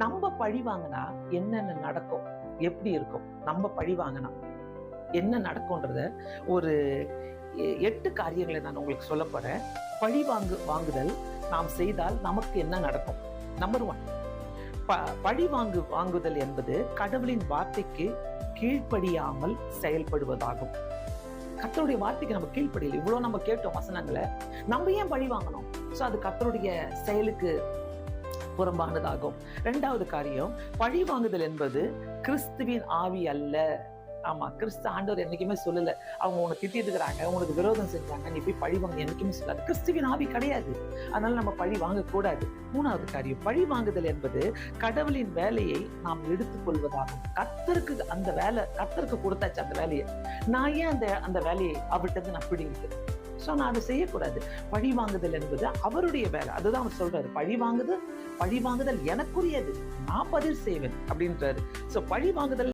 நம்ம பழி வாங்கினா என்னென்ன நடக்கும், எப்படி இருக்கும், நம்ம பழி வாங்கினா என்ன நடக்கும்ன்றத ஒரு 8 காரியங்களை நான் உங்களுக்கு சொல்ல போறேன். பழி வாங்குதல் நாம் செய்தால் நமக்கு என்ன நடக்கும்? நம்பர் 1, பழி வாங்குதல் என்பது கடவுளின் வார்த்தைக்கு கீழ்ப்படியாமல் செயல்படுவதாகும். கர்த்தருடைய வார்த்தைக்கு நம்ம கீழ்ப்படியல. இவ்வளவு நம்ம கேட்டோம் வசனங்களை, நம்ம ஏன் பழி வாங்கணும்? சோ அது கர்த்தருடைய செயலுக்கு புறம்பானதாகும். 2வது காரியம், பழி வாங்குதல் என்பது கிறிஸ்துவின் ஆவி அல்ல. ஆமா, கிறிஸ்து ஆண்டவர் என்னைக்குமே சொல்லல, அவங்க உனக்கு திட்டிட்டு இருக்கிறாங்க, உனக்கு விரோதம் செஞ்சாங்க, நீ போய் பழி வாங்க என்னைக்குமே சொல்லாது. கிறிஸ்துவின் ஆவி கிடையாது. அதனால நம்ம பழி வாங்கக்கூடாது. 3வது காரியம், பழி வாங்குதல் என்பது கடவுளின் வேலையை நாம் எடுத்துக் கொள்வதாகும். கர்த்தருக்கு கொடுத்தாச்சு அந்த வேலையை. நான் ஏன் அந்த வேலையை அவர்கிட்ட நான் பிடிங்கிக்கிறேன்? சோ நான் அதை செய்யக்கூடாது. பழி வாங்குதல் என்பது அவருடைய வேலை. அதுதான் அவர் சொல்றாரு, பழி வாங்குதல் எனக்குரியது, நான் பதில் செய்வேன் அப்படின்றாரு. சோ பழி வாங்குதல்